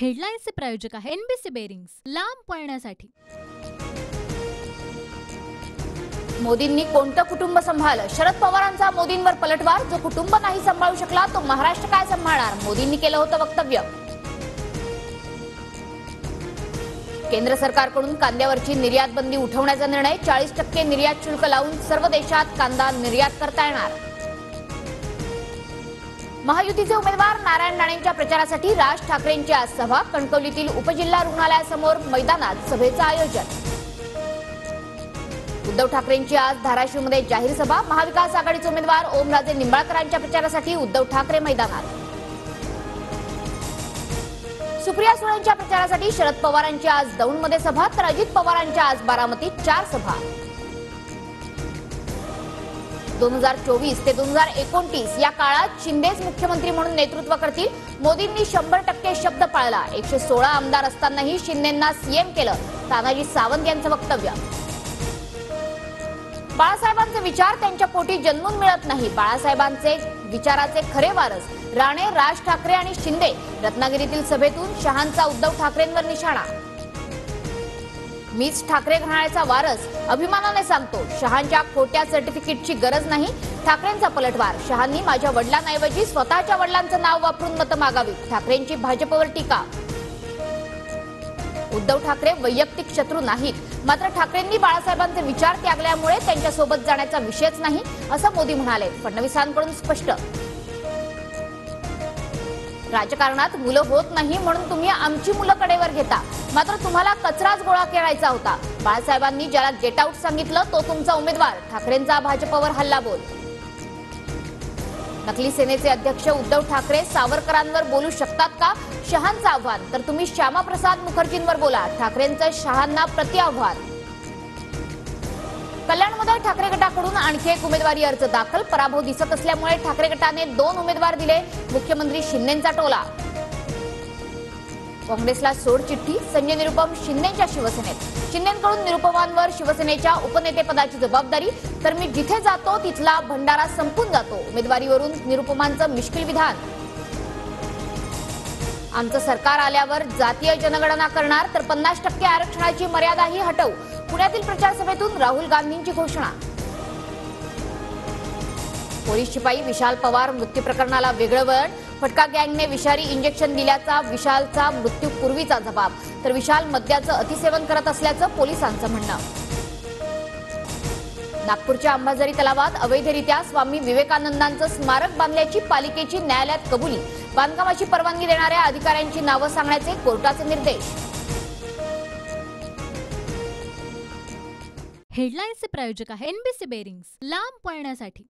हेडलाईन्सचे प्रायोजक आहे NBC bearings, लांब पळण्यासाठी। मोदींनी कोणतं कुटुंब सांभाळलं? शरद पवारांचा मोदींवर पलटवार। जो कुटुंब नाही सांभाळू शकला तो महाराष्ट्र काय सांभाळणार? मोदींनी केलं होतं वक्तव्य। केंद्र सरकारकडून कांद्यावरची निर्यात बंदी उठवण्याचा निर्णय। 40% निर्यात शुल्क लावून सर्व देशात कांदा निर्यात करता येणार। महायुतीचे उमेदवार नारायण राणेंच्या प्रचारासाठी राज ठाकरेंची आज सभा। कणकवलीतील उपजिल्हा रुग्णालयासमोर मैदानात सभेचं आयोजन। उद्धव ठाकरेंची आज धाराशिवमध्ये जाहीर सभा। महाविकास आघाडीचे उमेदवार ओमराजे निंबाळकरांच्या प्रचारासाठी उद्धव ठाकरे मैदानात। सुप्रिया सुळेंच्या प्रचारासाठी शरद पवारांची आज दौंडमध्ये सभा, तर अजित पवारांच्या आज बारामतीत 4 सभा। 2024 ते 2029 या काळात शिंदेच मुख्यमंत्री म्हणून नेतृत्व करतील। मोदींनी 100% शब्द पाळला। 116 आमदार असतानाही शिंदेंना सीएम केलं, तानाजी सावंत यांचं वक्तव्य। बाळासाहेबांचे विचार त्यांच्या पोटी जन्मून मिळत नाही। बाळासाहेबांचे विचाराचे खरे वारस राणे, राज ठाकरे आणि शिंदे। रत्नागिरीतील सभेतून शहांचा उद्धव ठाकरेंवर निशाणा। मीच ठाकरे घराण्याचा वारस, अभिमानाने सांगतो। शहांच्या खोट्या सर्टिफिकेटची गरज नाही। ठाकरेंचा पलटवार। शहांनी माझ्या वडिलांऐवजी स्वतःच्या वडिलांचं नाव वापरून मतं मागावीत। ठाकरेंची भाजपवर टीका। उद्धव ठाकरे वैयक्तिक शत्रू नाहीत, मात्र ठाकरेंनी बाळासाहेबांचे विचार त्यागल्यामुळे त्यांच्यासोबत जाण्याचा विषयच नाही, असं मोदी म्हणाले। फडणवीसांकडून स्पष्ट। राजकारणात मुलं होत नाही म्हणून तुम्ही आमची मुलं कडेवर घेता, मात्र तुम्हाला कचराच गोळा करायचा होता। बाळासाहेबांनी ज्याला गेट आउट सांगितलं तो तुमचा उमेदवार। ठाकरेंचा भाजपवर हल्लाबोल। नकली सेनेचे अध्यक्ष उद्धव ठाकरे सावरकरांवर बोलू शकतात का? शहांचं आव्हान। तर तुम्ही श्यामाप्रसाद मुखर्जींवर बोला। ठाकरेंचं शहांना प्रतिआव्हान। कल्याणमध्ये ठाकरे गटाकडून आणखी एक उमेदवारी अर्ज दाखल। पराभव दिसत असल्यामुळे ठाकरे गटाने 2 उमेदवार दिले। मुख्यमंत्री शिंदेंचा टोला। काँग्रेसला सोड चिठ्ठी। संजय निरुपम शिंदेंच्या शिवसेनेत। शिंदेंकडून निरुपमांवर शिवसेनेच्या उपनेतेपदाची जबाबदारी। तर मी जिथे जातो तिथला भंडारा संपून जातो। उमेदवारीवरून निरुपमांचं मिश्किल विधान। आमचं सरकार आल्यावर जातीय जनगणना करणार, तर 50% आरक्षणाची मर्यादाही हटवू। पुण्यातील प्रचार सभेतून राहुल गांधींची घोषणा। पोलीस शिपाई विशाल पवार मृत्यू प्रकरणाला वेगळं वळण। फटका गँगने विषारी इंजेक्शन दिल्याचा विशालचा मृत्यूपूर्वीचा जबाब, तर विशाल मद्याचं अतिसेवन करत असल्याचं पोलिसांचं म्हणणं। नागपूरच्या अंबाझरी तलावात अवैधरित्या स्वामी विवेकानंदांचं स्मारक बांधल्याची पालिकेची न्यायालयात कबुली। बांधकामाची परवानगी देणाऱ्या अधिकाऱ्यांची नावं सांगण्याचे कोर्टाचे निर्देश। हेडलाईन्सचे प्रायोजक आहे एनबीसी बेरिंग्स, लांब पळण्यासाठी।